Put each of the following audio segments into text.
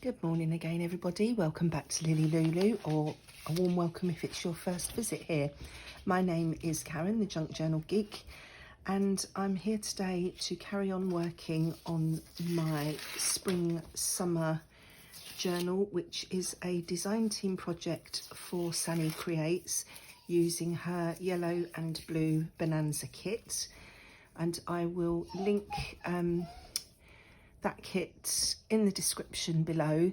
Good morning again, everybody. Welcome back to LilyLuLou, or a warm welcome if it's your first visit here. My name is Karen, the Junk Journal Geek, and I'm here today to carry on working on my Spring Summer journal, which is a design team project for Sani Creates using her yellow and blue Bonanza kit. And I will link that kit in the description below,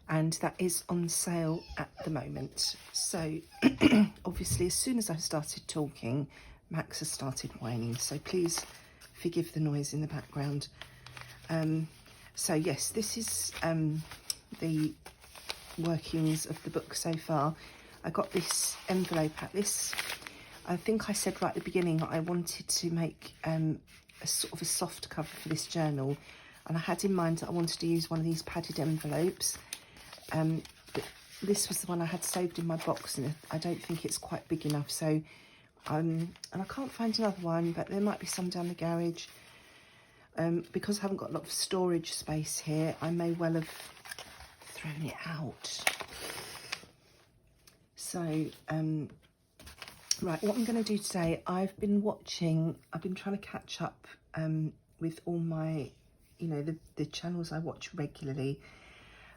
and that is on sale at the moment. So obviously as soon as I started talking, Max has started whining, so please forgive the noise in the background. So yes, this is the workings of the book so far. I got this envelope at this. I think I said right at the beginning that I wanted to make a sort of a soft cover for this journal, and I had in mind that I wanted to use one of these padded envelopes. But this was the one I had saved in my box, and I don't think it's quite big enough. So, and I can't find another one, but there might be some down the garage. Because I haven't got a lot of storage space here, I may well have thrown it out. So, right, what I'm going to do today, I've been trying to catch up with all my, the channels I watch regularly,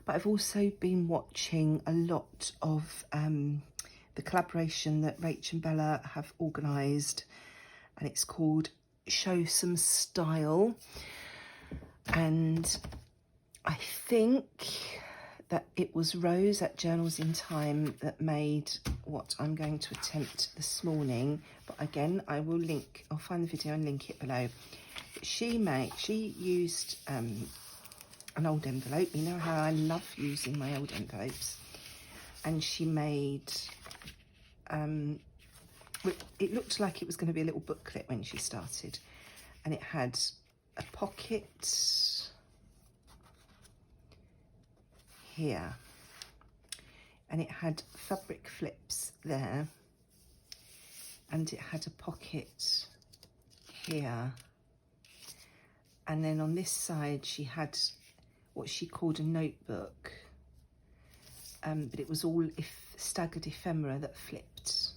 but I've also been watching a lot of the collaboration that Rach and Bella have organised, and it's called Show Some Style. And I think that it was Rose at Journals in Time that made what I'm going to attempt this morning. But again, I'll find the video and link it below. She used an old envelope. You know how I love using my old envelopes. And she made, it looked like it was going to be a little booklet when she started. And it had a pocket here, and it had fabric flips there, and it had a pocket here, and then on this side she had what she called a notebook, but it was all staggered ephemera that flipped.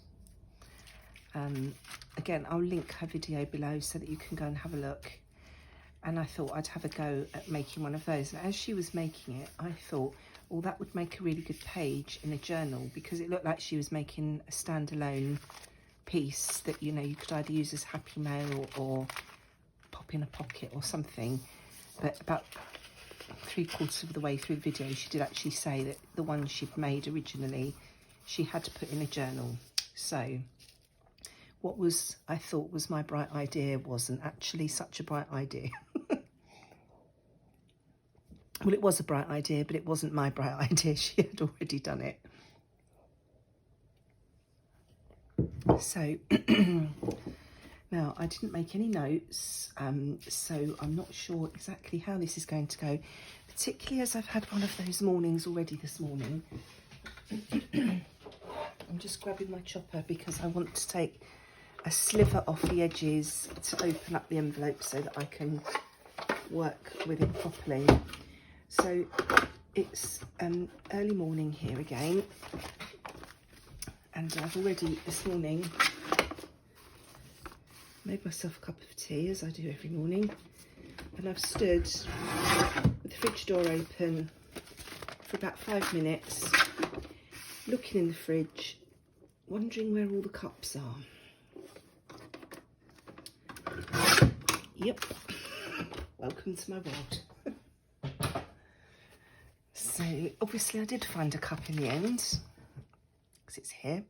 Again, I'll link her video below so that you can go and have a look. And I thought I'd have a go at making one of those. And as she was making it, I thought, well, that would make a really good page in a journal, because it looked like she was making a standalone piece that, you could either use as happy mail or pop in a pocket or something. But about 3/4 of the way through the video, she did actually say that the one she'd made originally, she had to put in a journal. So what I thought was my bright idea wasn't actually such a bright idea. Well, it was a bright idea, but it wasn't my bright idea. She had already done it. So now I didn't make any notes, so I'm not sure exactly how this is going to go, particularly as I've had one of those mornings already this morning. I'm just grabbing my chopper because I want to take a sliver off the edges to open up the envelope so that I can work with it properly. So it's early morning here again, and I've already this morning made myself a cup of tea, as I do every morning, and I've stood with the fridge door open for about 5 minutes, looking in the fridge, wondering where all the cups are. Yep, welcome to my world. So obviously I did find a cup in the end, because it's here.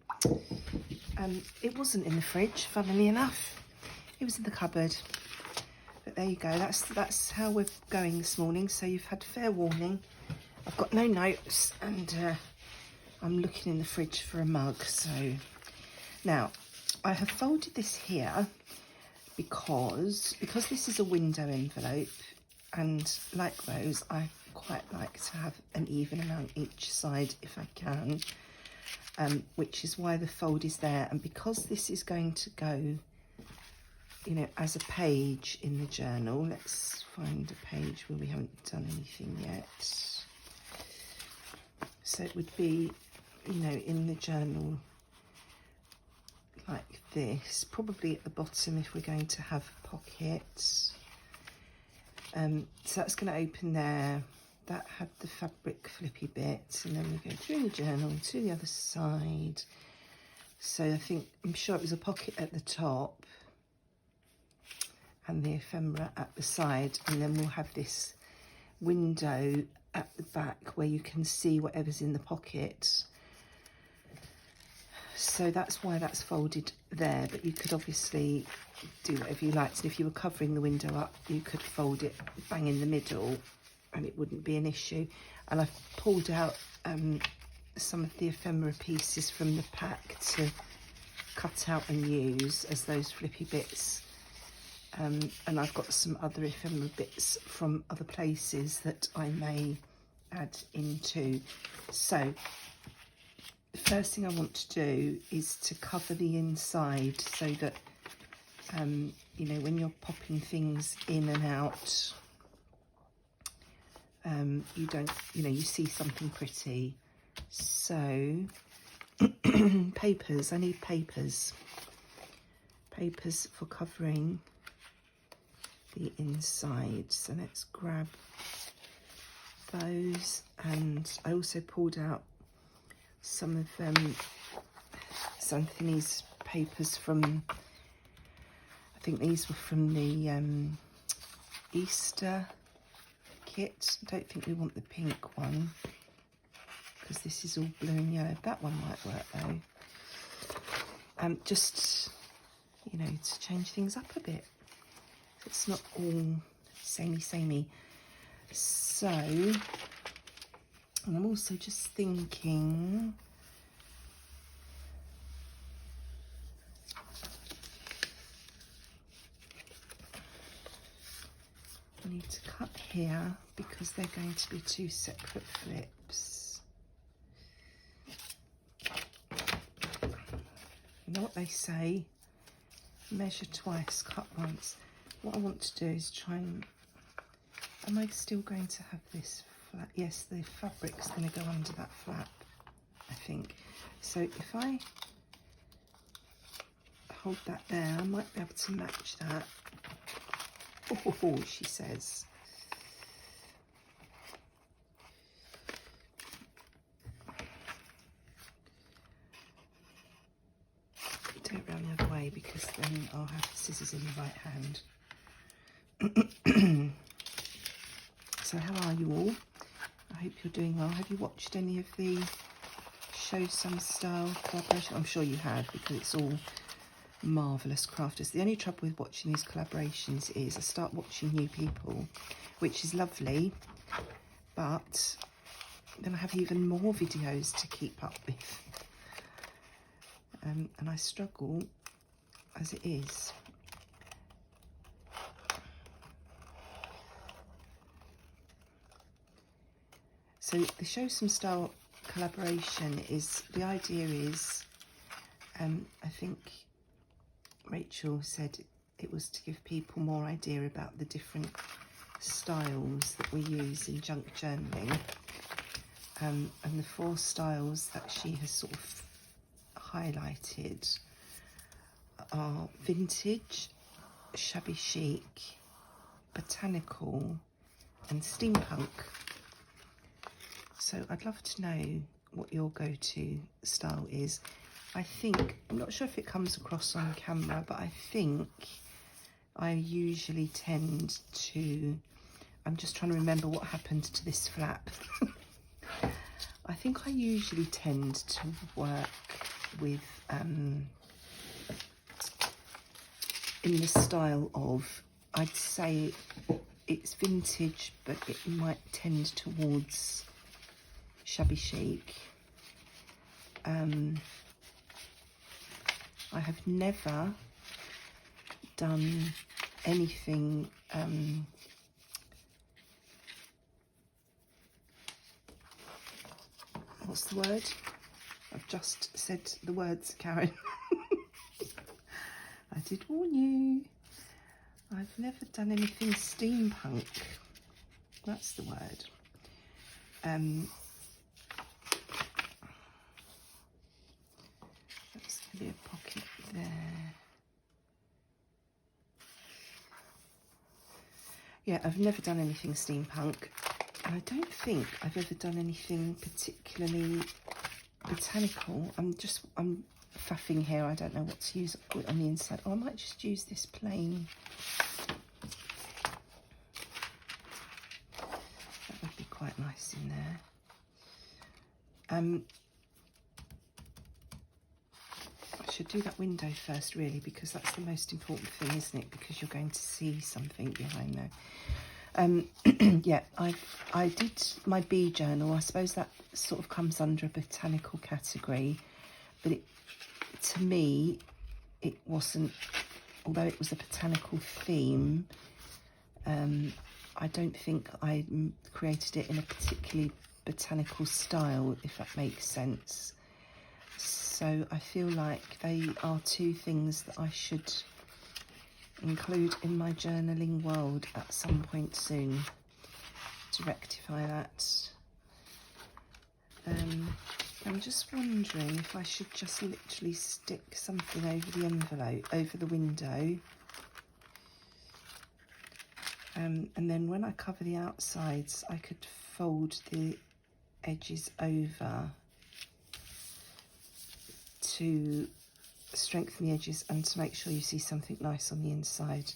It wasn't in the fridge, funnily enough. It was in the cupboard. But there you go, that's how we're going this morning. So you've had fair warning. I've got no notes, and I'm looking in the fridge for a mug. So now I have folded this here because this is a window envelope, and like Rose, I quite like to have an even amount each side if I can, which is why the fold is there. And because this is going to go, as a page in the journal, let's find a page where we haven't done anything yet. So it would be, you know, in the journal like this, probably at the bottom if we're going to have pockets. So that's going to open there. That had the fabric flippy bit, and then we go through the journal to the other side. So I'm sure it was a pocket at the top and the ephemera at the side, and then we'll have this window at the back where you can see whatever's in the pocket. So that's why that's folded there, but you could obviously do whatever you liked. And if you were covering the window up, you could fold it bang in the middle and it wouldn't be an issue. And I've pulled out some of the ephemera pieces from the pack to cut out and use as those flippy bits. And I've got some other ephemera bits from other places that I may add into. So the first thing I want to do is to cover the inside so that, you know, when you're popping things in and out, you don't, you know, you see something pretty. So papers, I need papers for covering the inside. So let's grab those, and I also pulled out some of Anthony's papers from, I think these were from the Easter kit. I don't think we want the pink one because this is all blue and yellow. That one might work though. Just, you know, to change things up a bit. It's not all samey. So, and I'm also just thinking, I need to cut here because they're going to be two separate flips. You know what they say? Measure twice, cut once. What I want to do is try and, am I still going to have this flap? Yes, the fabric's going to go under that flap, I think. So if I hold that there, I might be able to match that. Oh, she says. Do it round the other way because then I'll have the scissors in the right hand. So how are you all? I hope you're doing well. Have you watched any of the Show Some Style collaboration? I'm sure you have because it's all marvellous crafters. The only trouble with watching these collaborations is I start watching new people, which is lovely, but then I have even more videos to keep up with. And I struggle as it is. So the Show Some Style collaboration is, the idea is, I think Rachel said it was to give people more idea about the different styles that we use in junk journaling. And the 4 styles that she has sort of highlighted are vintage, shabby chic, botanical and steampunk. So I'd love to know what your go-to style is. I think, I'm not sure if it comes across on camera, but I think I usually tend to, I'm just trying to remember what happened to this flap. I think I usually tend to work with, in the style of, I'd say it's vintage, but it might tend towards shabby chic. I have never done anything what's the word? I've just said the words, Karen. I did warn you. I've never done anything steampunk. That's the word. yeah, I've never done anything steampunk, and I don't think I've ever done anything particularly botanical. I'm faffing here. I don't know what to use on the inside. Oh, I might just use this plain. That would be quite nice in there. I should do that window first, really, because that's the most important thing, isn't it? Because you're going to see something behind there. Yeah, I did my bee journal. I suppose that sort of comes under a botanical category, but to me, it wasn't, although it was a botanical theme, I don't think I created it in a particularly botanical style, if that makes sense. So I feel like they are two things that I should include in my journaling world at some point soon to rectify that. I'm just wondering if I should just literally stick something over the envelope, over the window, and then when I cover the outsides I could fold the edges over to strengthen the edges and to make sure you see something nice on the inside.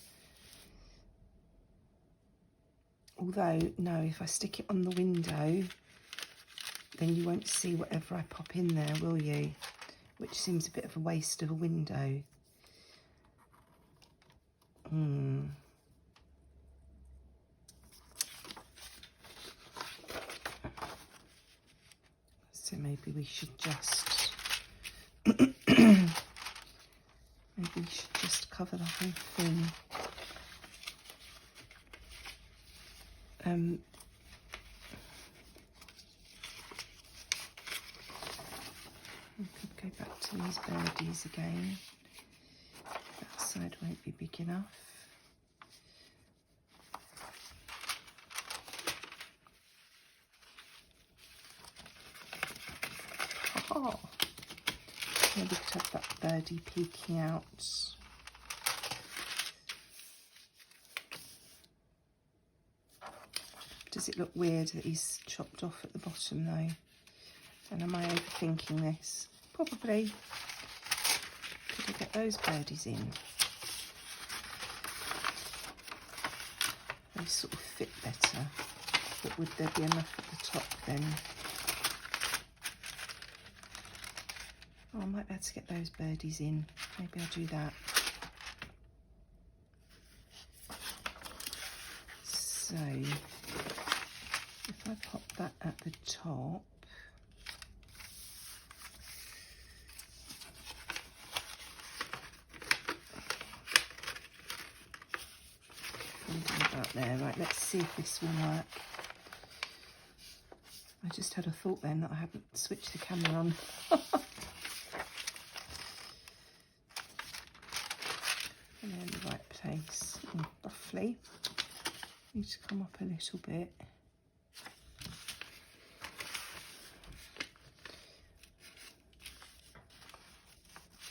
Although, no, if I stick it on the window, then you won't see whatever I pop in there, will you? Which seems a bit of a waste of a window. So maybe we should just cover the whole thing. I could go back to these birdies again. That side won't be big enough. Oh, maybe we could have that birdie peeking out. Does it look weird that he's chopped off at the bottom though? And am I overthinking this? Probably. Could I get those birdies in? They sort of fit better. But would there be enough at the top then? Oh, I might be able to get those birdies in. Maybe I'll do that. So, if I pop that at the top, about there. Right, let's see if this will work. I just had a thought then that I haven't switched the camera on. And in the right place, roughly. Need to come up a little bit.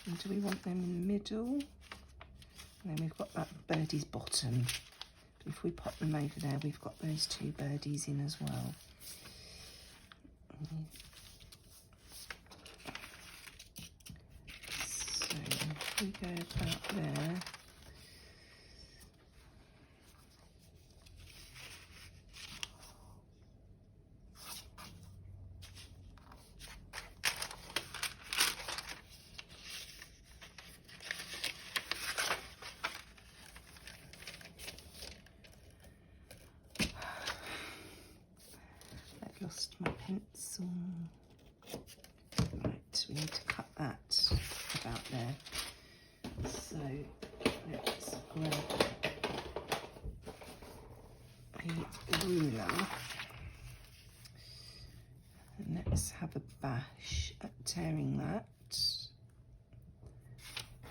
And do we want them in the middle? And then we've got that birdie's bottom. But if we pop them over there, we've got those two birdies in as well. So if we go about there. Lost my pencil. Right, we need to cut that about there. So let's grab a ruler and let's have a bash at tearing that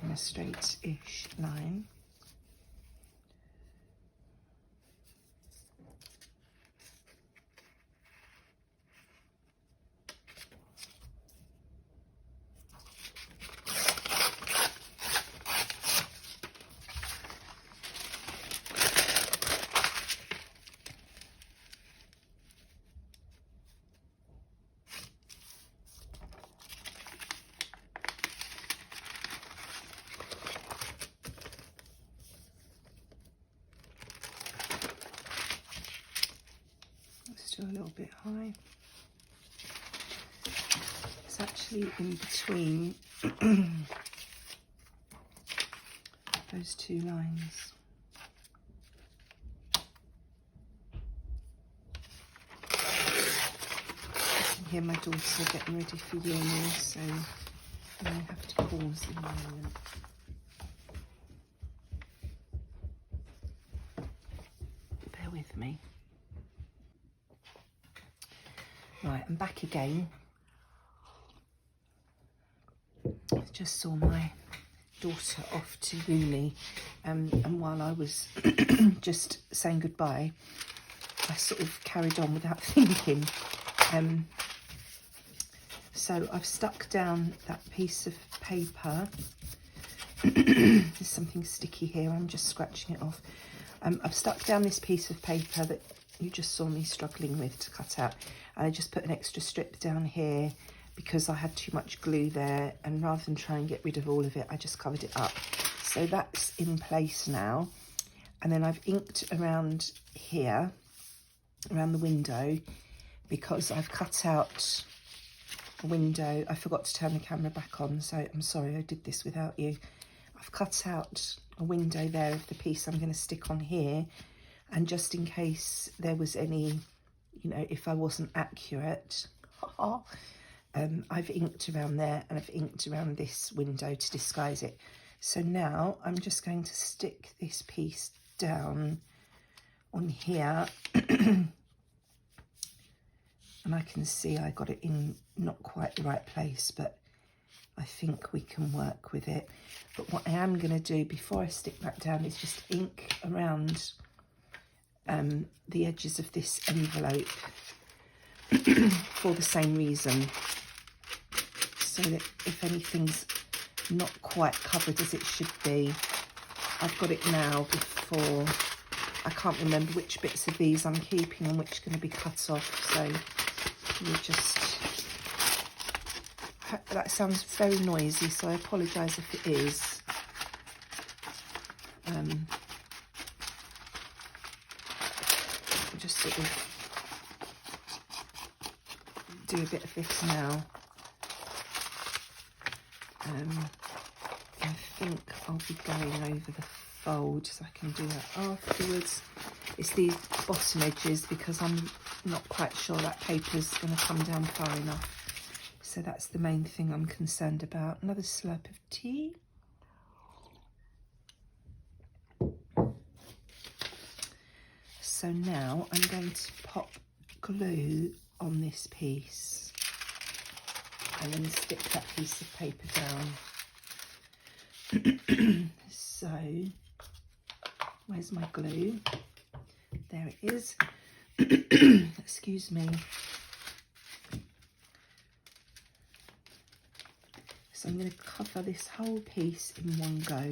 in a straight-ish line. Still a little bit high. It's actually in between those two lines. I can hear my daughter getting ready for uni, so I have to pause in a moment. Bear with me. Right, I'm back again. I just saw my daughter off to uni, and while I was just saying goodbye, I sort of carried on without thinking. So I've stuck down that piece of paper. There's something sticky here, I'm just scratching it off. I've stuck down this piece of paper that you just saw me struggling with to cut out, and I just put an extra strip down here because I had too much glue there, and rather than try and get rid of all of it, I just covered it up. So that's in place now. And then I've inked around here, around the window, because I've cut out a window. I forgot to turn the camera back on, so I'm sorry I did this without you. I've cut out a window there of the piece I'm going to stick on here, and just in case there was any, you know, if I wasn't accurate, I've inked around there, and I've inked around this window to disguise it. So now I'm just going to stick this piece down on here. And I can see I got it in not quite the right place, but I think we can work with it. But what I am going to do before I stick that down is just ink around the edges of this envelope for the same reason, so that if anything's not quite covered as it should be, I've got it now before. I can't remember which bits of these I'm keeping and which are going to be cut off, so you just, that sounds very noisy, so I apologise if it is. Just sort of do a bit of this now. I think I'll be going over the fold, so I can do that afterwards. It's these bottom edges because I'm not quite sure that paper's going to come down far enough. So that's the main thing I'm concerned about. Another slurp of tea. So now I'm going to pop glue on this piece and then stick that piece of paper down. So, where's my glue? There it is. Excuse me. So I'm going to cover this whole piece in one go.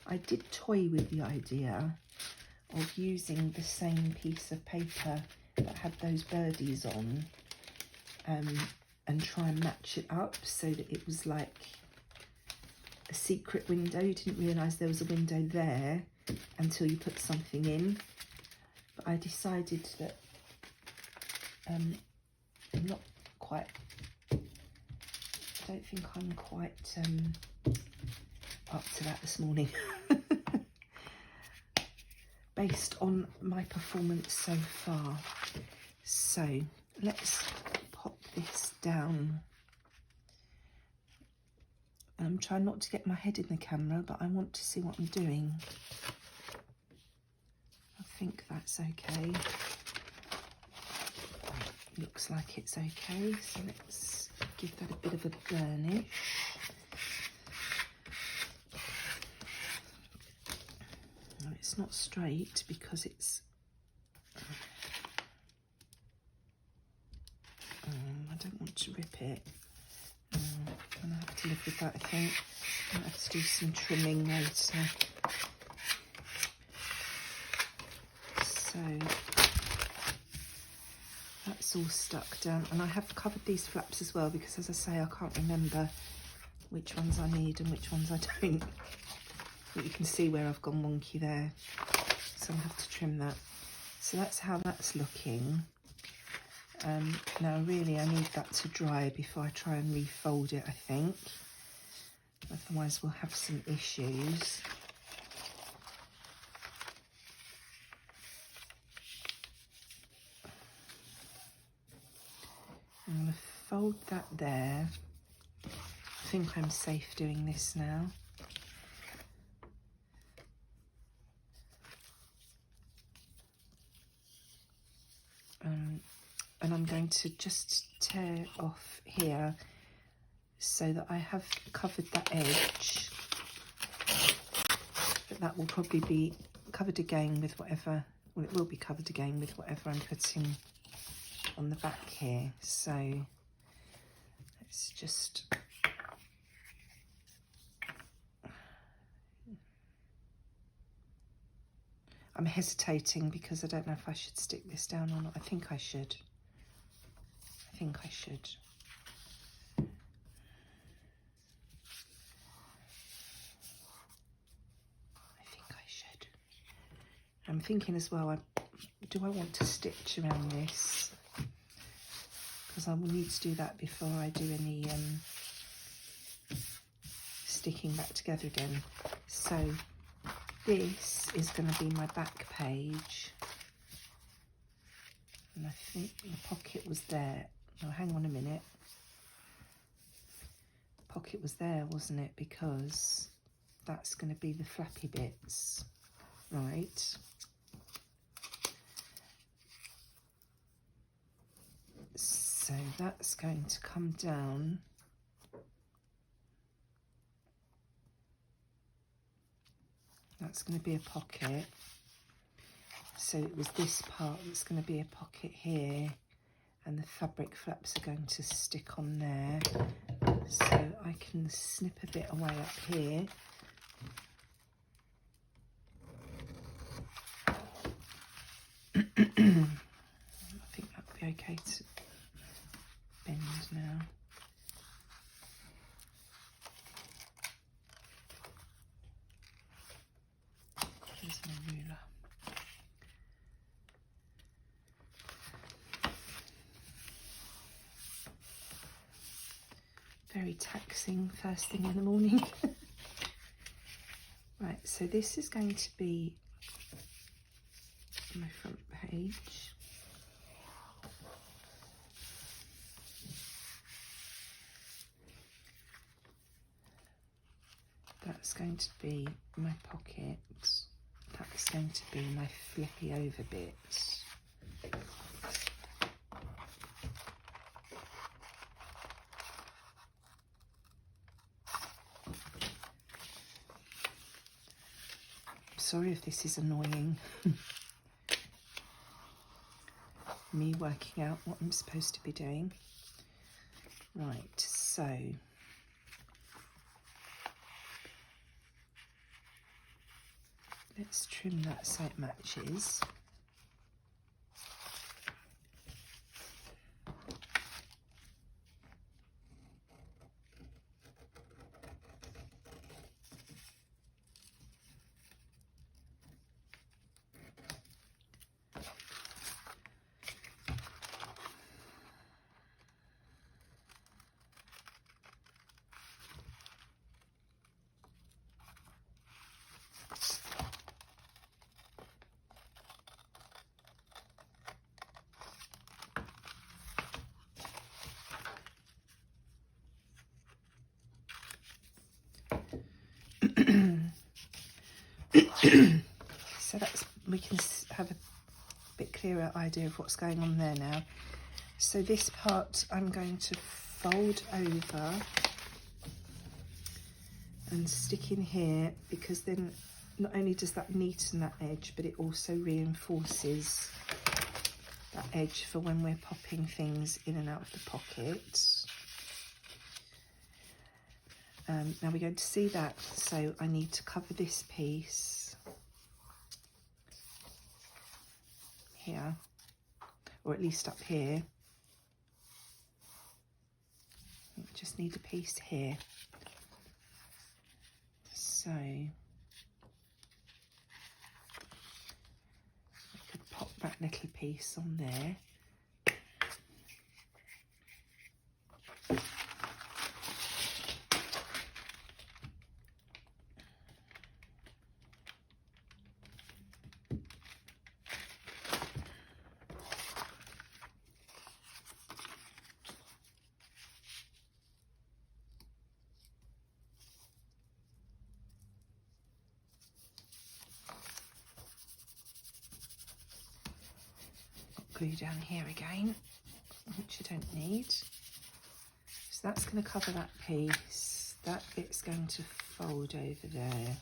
I did toy with the idea of using the same piece of paper that had those birdies on, and try and match it up so that it was like a secret window. You didn't realise there was a window there until you put something in. But I decided that I'm not quite, I don't think I'm quite up to that this morning. Based on my performance so far. So let's pop this down. I'm trying not to get my head in the camera, but I want to see what I'm doing. I think that's okay. Looks like it's okay, so let's give that a bit of a burnish. No, it's not straight because it's I don't want to rip it. I'm gonna have to live with that, I think. I might have to do some trimming later. So that's all stuck down, and I have covered these flaps as well because, as I say, I can't remember which ones I need and which ones I don't. But you can see where I've gone wonky there, so I'll have to trim that. So that's how that's looking. Now really I need that to dry before I try and refold it, I think. Otherwise we'll have some issues. I'm going to fold that there. I think I'm safe doing this now. And I'm going to just tear off here so that I have covered that edge. But that will probably be covered again with whatever, well, it will be covered again with whatever I'm putting on the back here. So let's just... I'm hesitating because I don't know if I should stick this down or not. I think I should. I think I should. I'm thinking as well, do I want to stitch around this? Because I will need to do that before I do any sticking back together again. So this is going to be my back page. And I think the pocket was there. Oh, hang on a minute. The pocket was there, wasn't it? Because that's going to be the flappy bits. Right. So that's going to come down. That's going to be a pocket. So it was this part that's going to be a pocket here, and the fabric flaps are going to stick on there. So I can snip a bit away up here. I think that would be okay to bend now. There's my ruler. Very taxing first thing in the morning. Right, so this is going to be my front page. That's going to be my pocket. That's going to be my flippy over bit. Sorry if this is annoying. Me working out what I'm supposed to be doing. Right, so let's trim that so it matches. So that's, we can have a bit clearer idea of what's going on there now. So this part I'm going to fold over and stick in here, because then not only does that neaten that edge, but it also reinforces that edge for when we're popping things in and out of the pocket. Now we're going to see that, so I need to cover this piece here, or at least up here. I just need a piece here. So I could pop that little piece on there. glue down here again, which you don't need. So that's going to cover that piece. That bit's going to fold over there,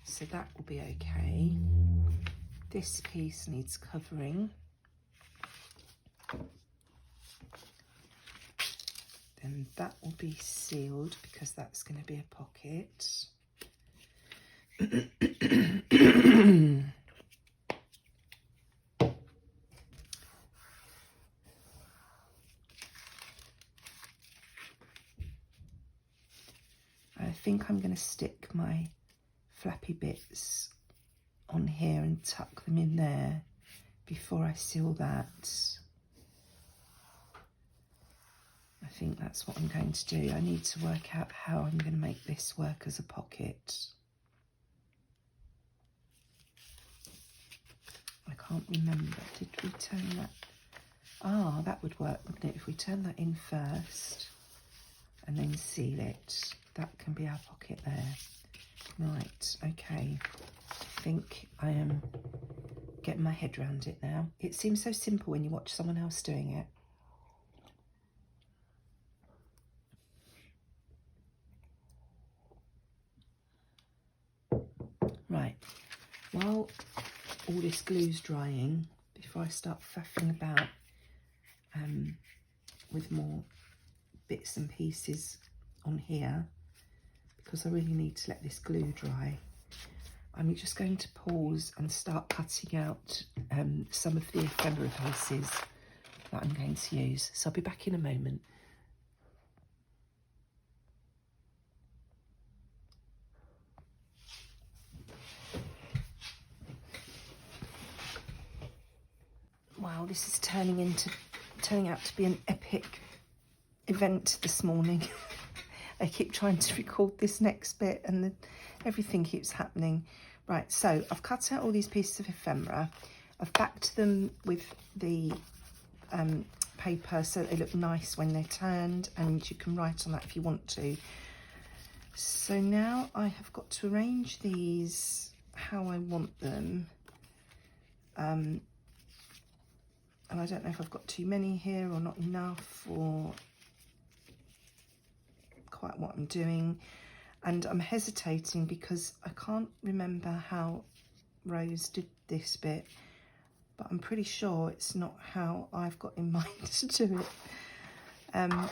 so that will be okay. This piece needs covering. Then that will be sealed because that's going to be a pocket. I think I'm going to stick my flappy bits on here and tuck them in there before I seal that. I think that's what I'm going to do. I need to work out how I'm going to make this work as a pocket. I can't remember. Did we turn that? Ah, that would work, wouldn't it? If we turn that in first and then seal it, that can be our pocket there. Right, okay. I think I am getting my head around it now. It seems so simple when you watch someone else doing it. Right, while all this glue's drying, before I start faffing about with more bits and pieces on here, because I really need to let this glue dry, I'm just going to pause and start cutting out some of the ephemera pieces that I'm going to use. So I'll be back in a moment. Wow, this is turning out to be an epic event this morning. I keep trying to record this next bit and everything keeps happening. Right, so I've cut out all these pieces of ephemera. I've backed them with the paper so they look nice when they're turned, and you can write on that if you want to. So now I have got to arrange these how I want them. And I don't know if I've got too many here or not enough, or quite what I'm doing. And I'm hesitating because I can't remember how Rose did this bit, but I'm pretty sure it's not how I've got in mind to do it.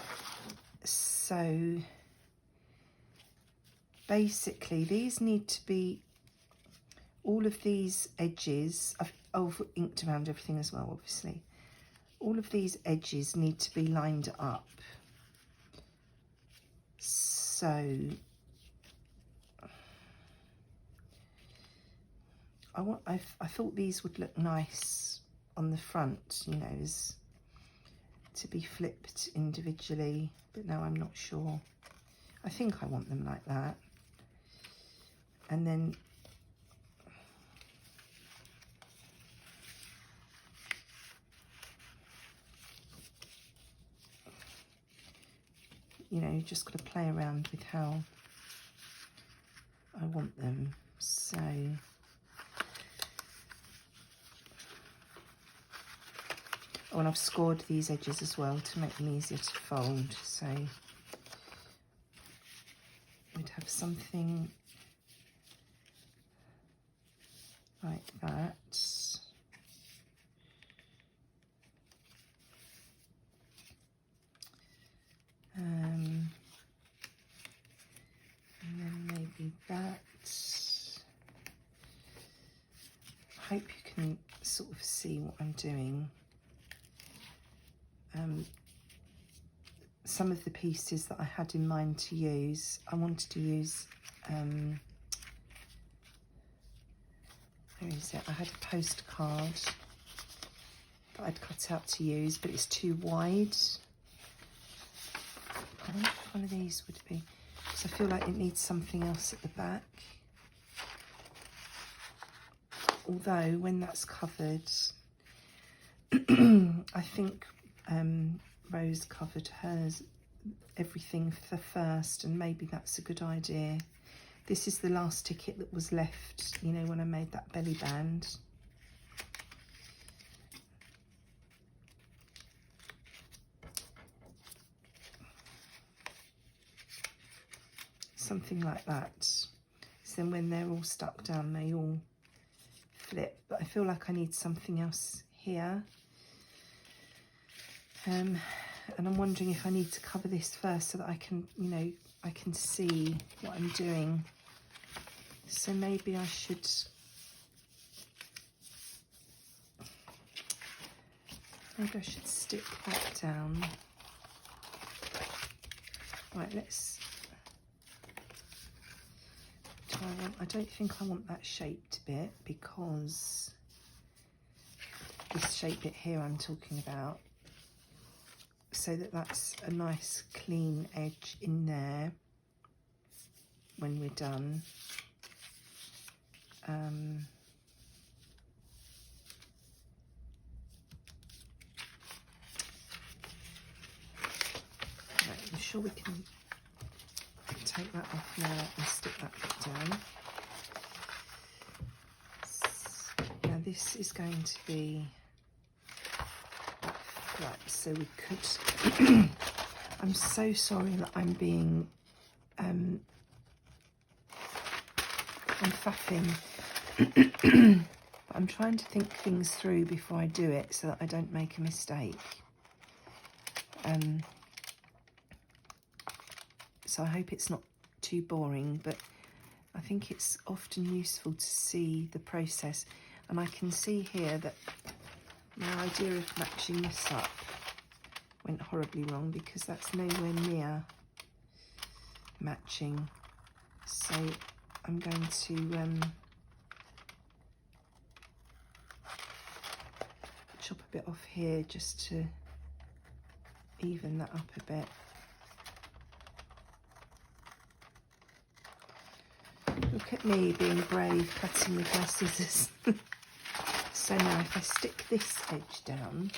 So basically these need to be, all of these edges, I've inked around everything as well, obviously. All of these edges need to be lined up. So I thought these would look nice on the front, you know, as to be flipped individually, but now I'm not sure. I think I want them like that. And then you know, you've just got to play around with how I want them. So oh, and I've scored these edges as well to make them easier to fold. So we'd have something like that. And then maybe that. I hope you can sort of see what I'm doing. Some of the pieces that I had in mind to use, I wanted to use, where is it? I had a postcard that I'd cut out to use, but it's too wide. I wonder if one of these would be, because I feel like it needs something else at the back. Although when that's covered, I think Rose covered hers, everything for first, and maybe that's a good idea. This is the last ticket that was left, you know, when I made that belly band. something like that. So then when they're all stuck down, they all flip. But I feel like I need something else here. And I'm wondering if I need to cover this first so that I can, you know, I can see what I'm doing. So maybe I should stick that down. Right, let's, I don't think I want that shaped bit, because this shape bit here I'm talking about, so that's a nice clean edge in there when we're done. Right, I'm sure we can take that off now and stick that bit down. Now this is going to be right, so we could I'm so sorry that I'm being I'm faffing. But I'm trying to think things through before I do it so that I don't make a mistake. So I hope it's not too boring, but I think it's often useful to see the process. And I can see here that my idea of matching this up went horribly wrong, because that's nowhere near matching. So I'm going to chop a bit off here just to even that up a bit. Look at me being brave, cutting with my scissors. So now if I stick this edge down,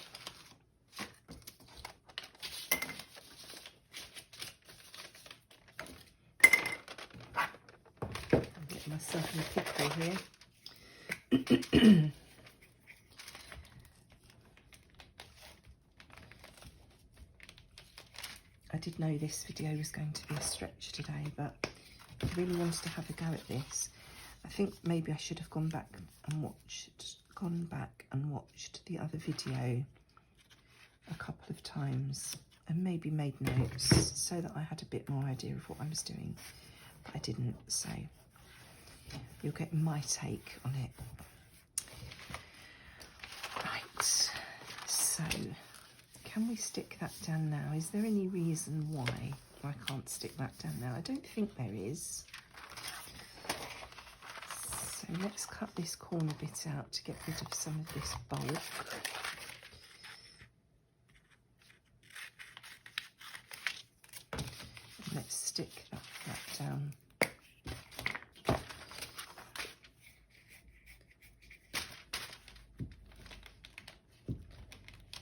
I'm getting myself in a pickle here. I did know this video was going to be a stretch today, but I really wanted to have a go at this. I think maybe I should have gone back and watched the other video a couple of times and maybe made notes so that I had a bit more idea of what I was doing. But I didn't, so you'll get my take on it. Right, so can we stick that down now? Is there any reason why I can't stick that down now? I don't think there is. So let's cut this corner bit out to get rid of some of this bulk. And let's stick that down.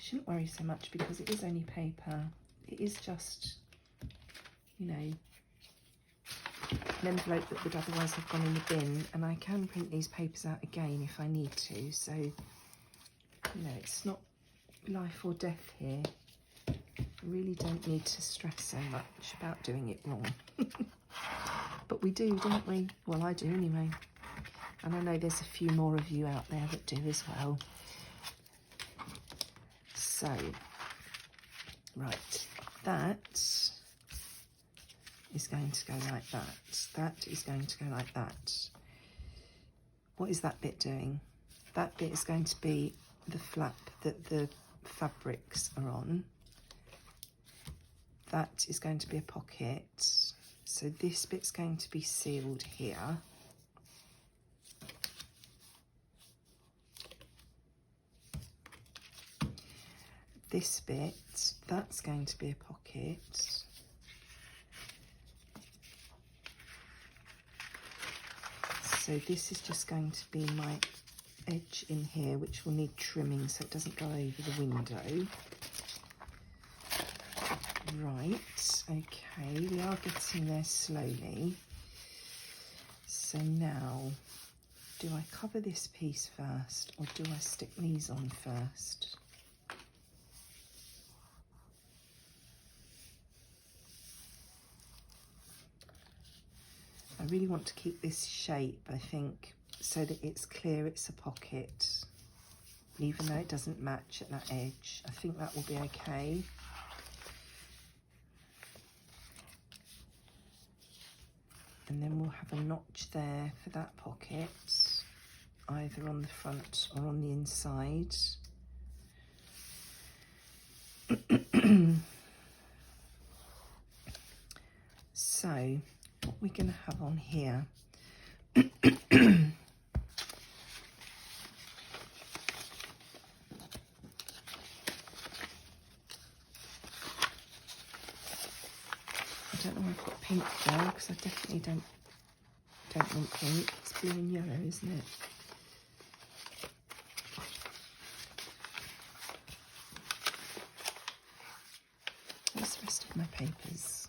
Shouldn't worry so much because it is only paper. It is just, you know, an envelope that would otherwise have gone in the bin, and I can print these papers out again if I need to, so, you know, it's not life or death here. I really don't need to stress so much about doing it wrong. But we do, don't we? Well, I do anyway. And I know there's a few more of you out there that do as well. So, right, that is going to go like that. That is going to go like that. What is that bit doing? That bit is going to be the flap that the fabrics are on. That is going to be a pocket. So this bit's going to be sealed here. This bit, that's going to be a pocket. So this is just going to be my edge in here, which will need trimming so it doesn't go over the window. Right, okay, we are getting there slowly. So now, do I cover this piece first or do I stick these on first? really want to keep this shape, I think, so that it's clear it's a pocket, even though it doesn't match at that edge. I think that will be okay. And then we'll have a notch there for that pocket, either on the front or on the inside. So what we're going to have on here, I don't know if I've got pink there, because I definitely don't want pink. It's blue and yellow, isn't it? Where's the rest of my papers?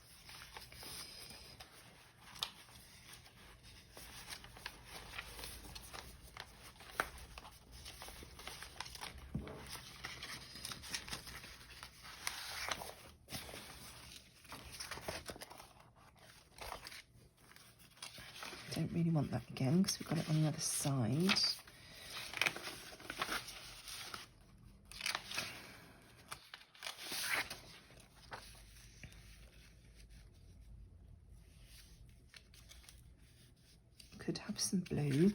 Don't really want that again because we've got it on the other side. Could have some blue.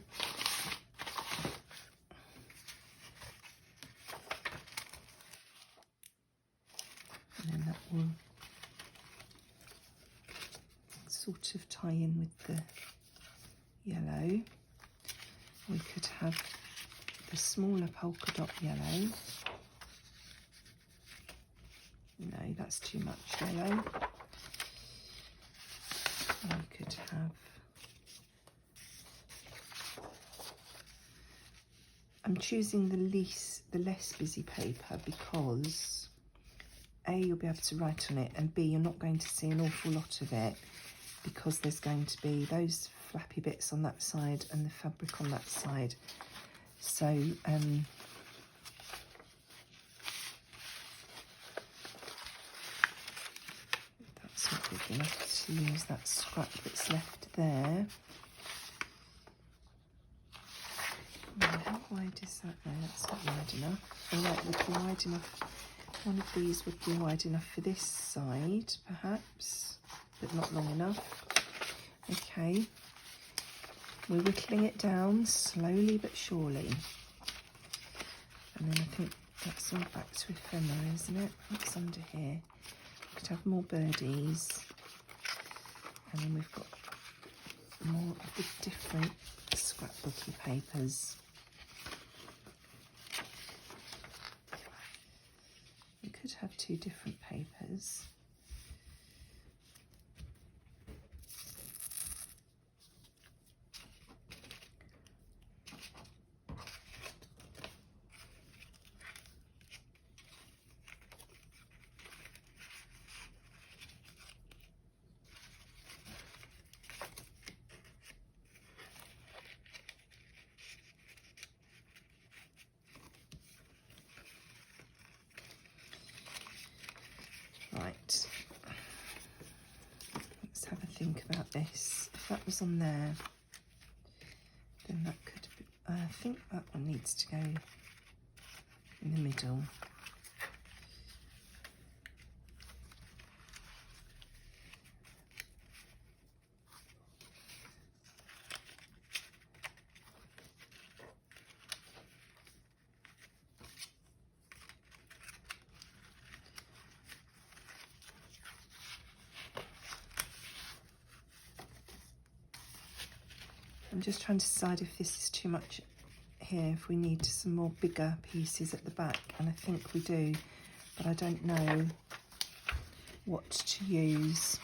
And then that will sort of tie in with the yellow. We could have the smaller polka dot yellow. No, that's too much yellow. We could have, I'm choosing the less busy paper because A, you'll be able to write on it, and B, you're not going to see an awful lot of it because there's going to be those flappy bits on that side and the fabric on that side. So that's not big enough to use that scrap that's left there. How wide is that now? That's not wide enough. All right, would be wide enough. One of these would be wide enough for this side, perhaps, but not long enough. Okay. We're whittling it down slowly but surely. And then I think that's all back to ephemera, isn't it? What's under here? We could have more birdies. And then we've got more of the different scrapbooky papers. We could have two different papers. Right, let's have a think about this. If that was on there, then that could be, I think that one needs to go in the middle. I'm just trying to decide if this is too much here, if we need some more bigger pieces at the back, and I think we do, but I don't know what to use.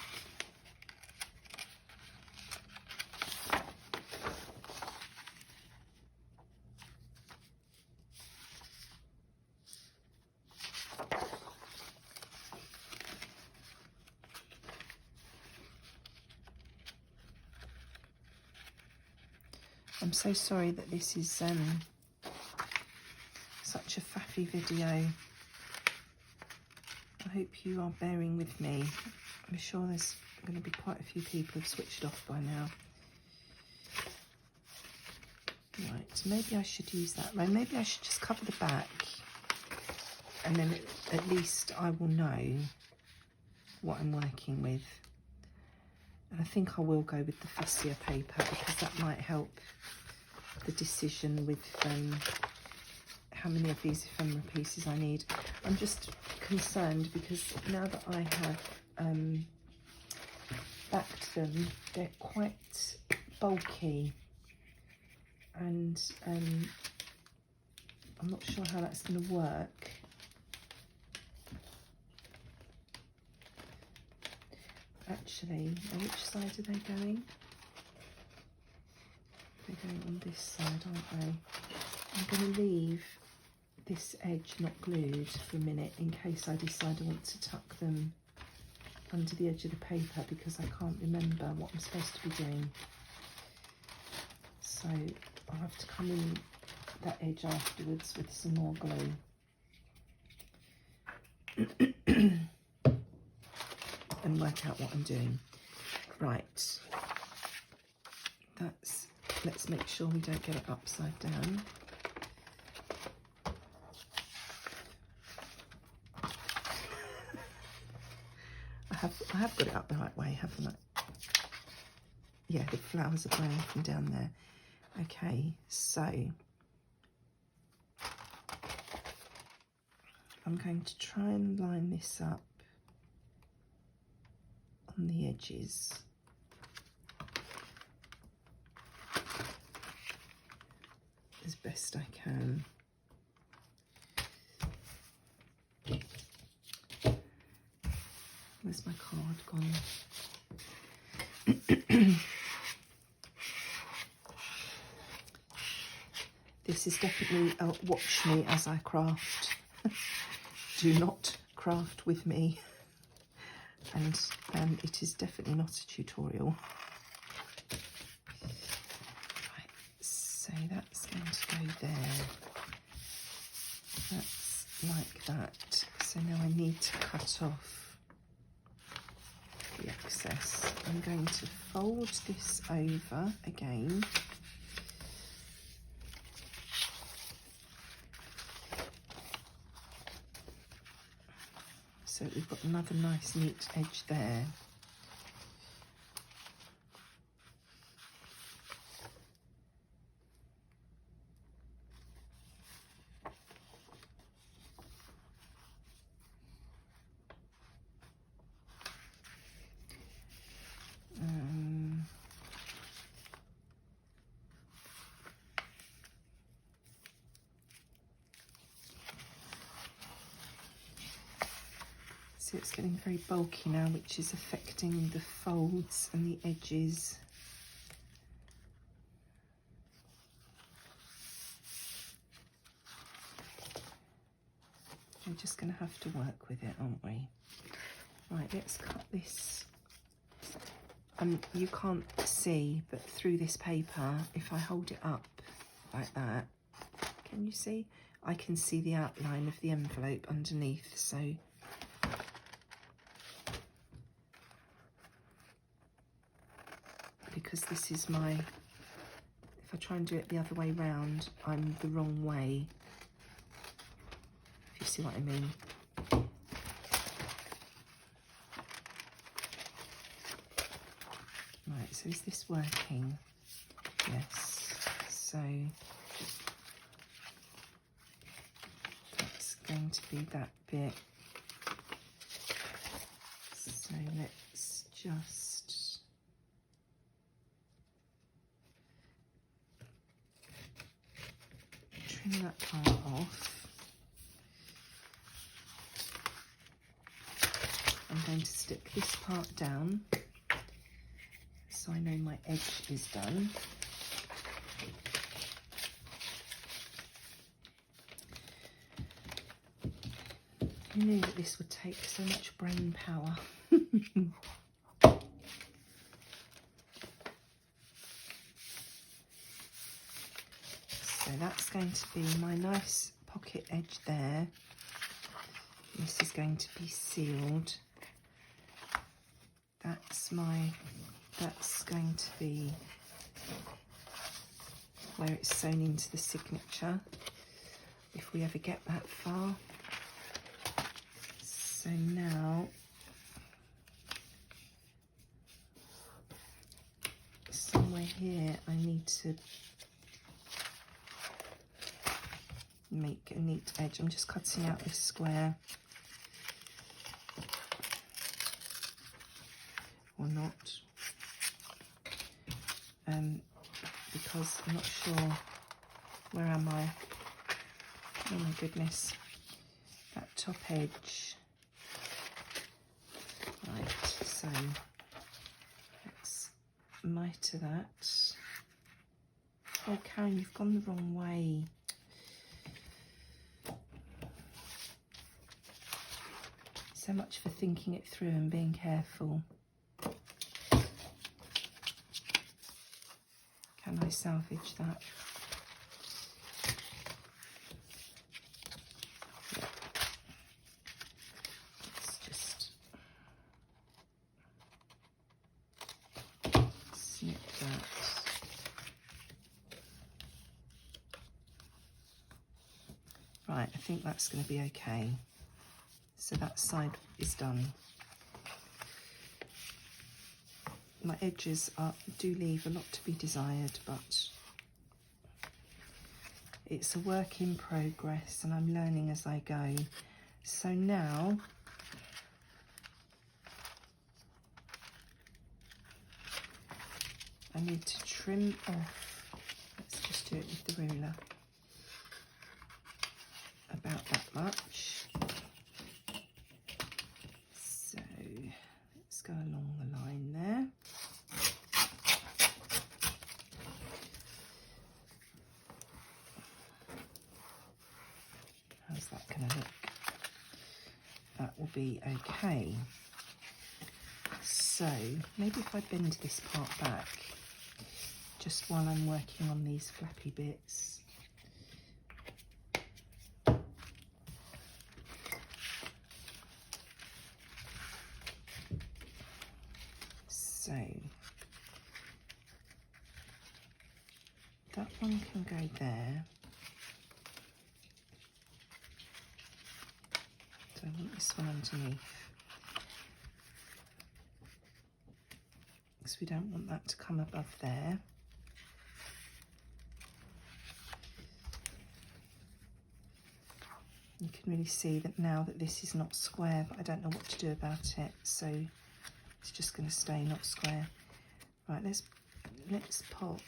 I'm so sorry that this is such a faffy video. I hope you are bearing with me. I'm sure there's going to be quite a few people who've switched off by now. Right, maybe I should use that. Maybe I should just cover the back, and then at least I will know what I'm working with. And I think I will go with the fussier paper because that might help the decision with how many of these ephemera pieces I need. I'm just concerned because now that I have backed them, they're quite bulky, and I'm not sure how that's going to work. Actually, which side are they going? They're going on this side, aren't they? I'm going to leave this edge not glued for a minute in case I decide I want to tuck them under the edge of the paper, because I can't remember what I'm supposed to be doing. So I'll have to come in that edge afterwards with some more glue and work out what I'm doing. Right, let's make sure we don't get it upside down. I have got it up the right way, haven't I? Yeah, the flowers are blowing from down there. Okay, so I'm going to try and line this up on the edges. As best I can. Where's my card gone? This is definitely watch me as I craft. Do not craft with me. And it is definitely not a tutorial. Right, so that's going to go there. That's like that. So now I need to cut off the excess. I'm going to fold this over again. So we've got another nice neat edge there. So it's getting very bulky now, which is affecting the folds and the edges. We're just going to have to work with it, aren't we? Right, let's cut this. You can't see, but through this paper, if I hold it up like that, can you see? I can see the outline of the envelope underneath, so because this is my, if I try and do it the other way round, I'm the wrong way, if you see what I mean. Right, so is this working? Yes, so that's going to be that bit. So let's just trim that part off. I'm going to stick this part down so I know my edge is done. I knew that this would take so much brain power. So that's going to be my nice pocket edge there. This is going to be sealed. That's going to be where it's sewn into the signature, if we ever get that far. So now somewhere here I need to make a neat edge. I'm just cutting out this square, or not, because I'm not sure, where am I? Oh my goodness, that top edge. Right, so let's miter that. Oh Karen, you've gone the wrong way. So much for thinking it through and being careful. Can I salvage that? Yeah. Let's just snip that. Right, I think that's going to be okay. So that side is done. My edges do leave a lot to be desired, but it's a work in progress and I'm learning as I go. So now I need to trim off, let's just do it with the ruler, about that much. So let's go along the line there. How's that going to look? That will be okay. So maybe if I bend this part back, just while I'm working on these flappy bits. So that one can go there. So I want this one underneath, because we don't want that to come above there. You can really see that now that this is not square, but I don't know what to do about it, so it's just going to stay not square. Right, let's pop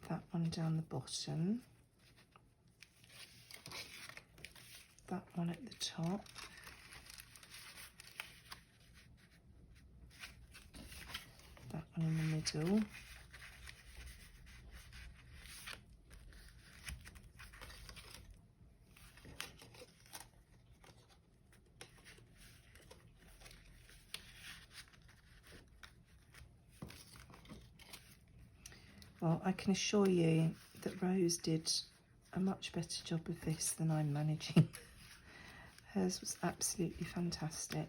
that one down the bottom, that one at the top, that one in the middle, well, I can assure you that Rose did a much better job of this than I'm managing. Hers was absolutely fantastic.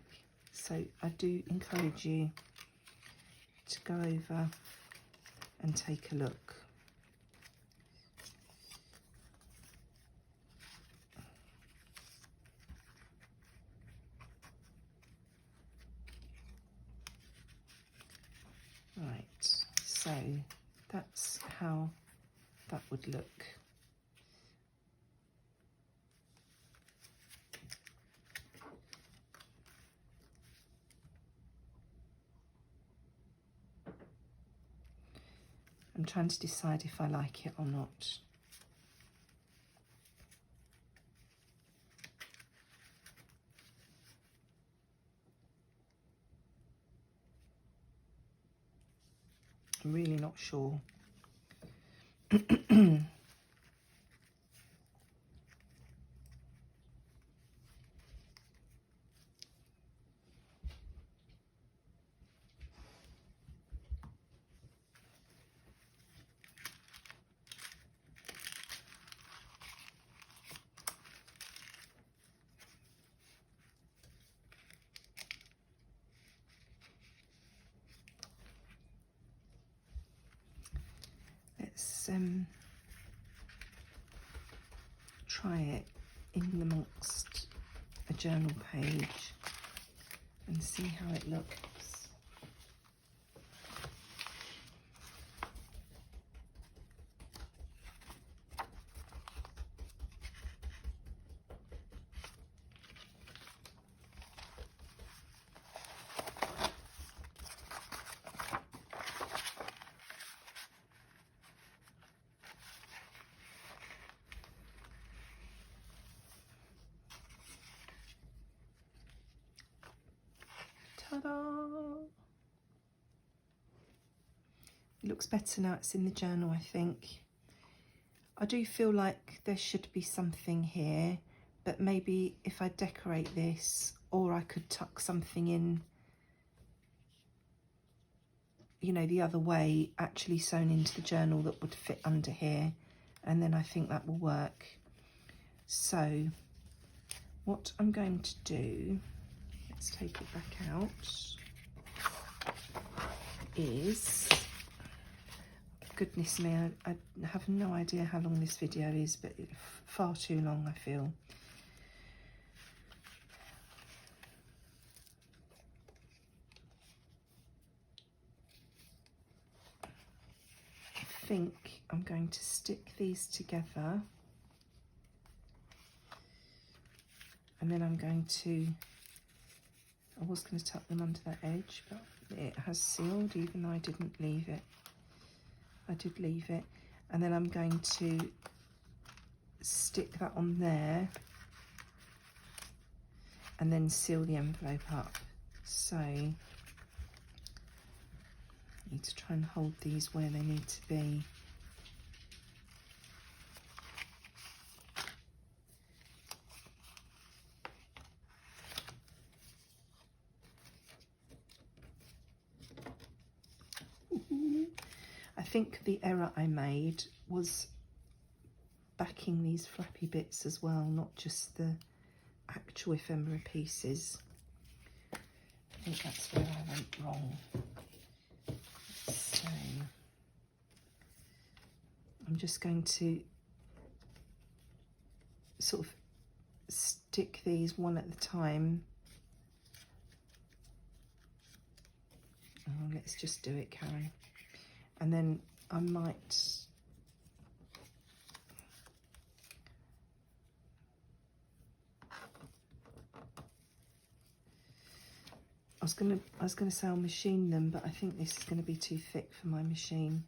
So I do encourage you to go over and take a look. Right, so that's how that would look. I'm trying to decide if I like it or not. I'm really not sure. try it in amongst a journal page and see how it looks. Ta-da! It looks better now it's in the journal, I think. I do feel like there should be something here, but maybe if I decorate this, or I could tuck something in, you know, the other way, actually sewn into the journal that would fit under here, and then I think that will work. So what I'm going to do, let's take it back out, is, goodness me, I have no idea how long this video is, but it's far too long, I feel. I think I'm going to stick these together, and then I'm going to, I was going to tuck them under that edge, but it has sealed even though I didn't leave it. I did leave it, and then I'm going to stick that on there and then seal the envelope up. So I need to try and hold these where they need to be. I think the error I made was backing these flappy bits as well, not just the actual ephemera pieces. I think that's where I went wrong. So I'm just going to sort of stick these one at a time. Oh, let's just do it, Karen. And then I might, I was gonna say I'll machine them, but I think this is gonna be too thick for my machine.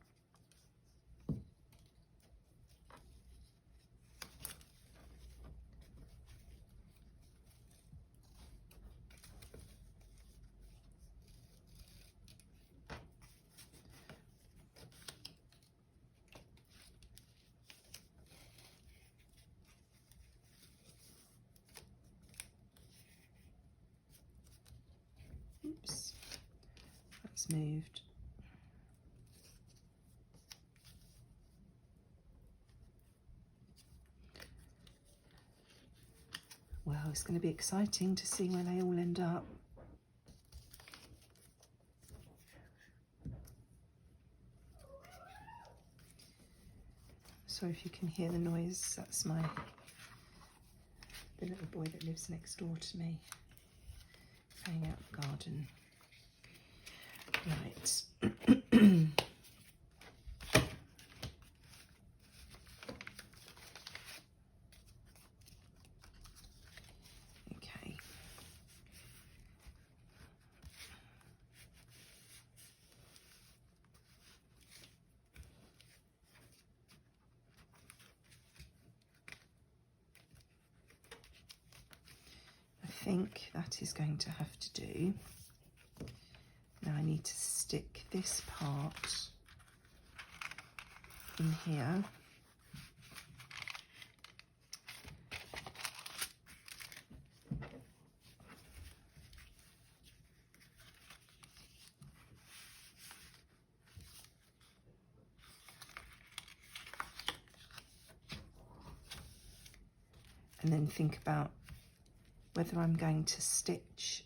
Oops, that's moved. Well, it's going to be exciting to see where they all end up. Sorry if you can hear the noise, that's the little boy that lives next door to me, playing out the garden. Right. Okay. I think that is going to have to do. Now I need to stick this part in here. And then think about whether I'm going to stitch,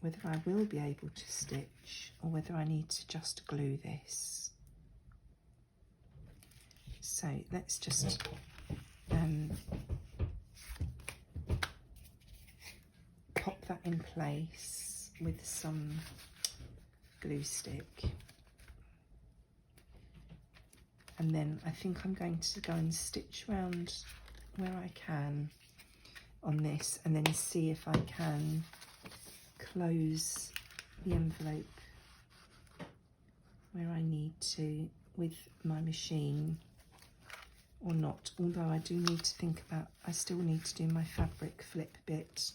whether I will be able to stitch, or whether I need to just glue this. So let's just pop that in place with some glue stick. And then I think I'm going to go and stitch around where I can on this, and then see if I can close the envelope where I need to with my machine or not. Although I do need to think about, I still need to do my fabric flip bit.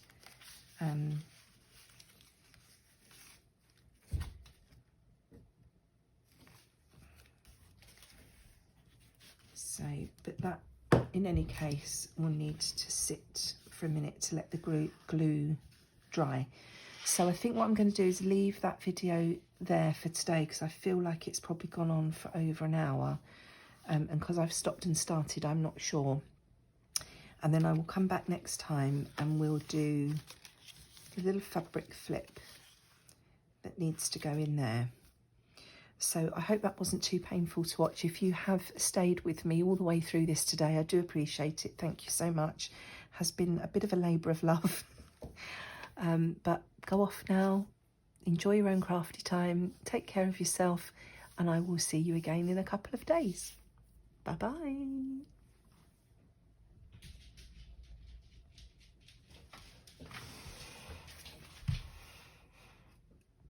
So, but that in any case will need to sit for a minute to let the glue dry. So I think what I'm going to do is leave that video there for today, because I feel like it's probably gone on for over an hour, and because I've stopped and started, I'm not sure. And then I will come back next time and we'll do the little fabric flip that needs to go in there. So I hope that wasn't too painful to watch. If you have stayed with me all the way through this today, I do appreciate it. Thank you so much. Has been a bit of a labour of love. But go off now, enjoy your own crafty time, take care of yourself, and I will see you again in a couple of days. Bye bye.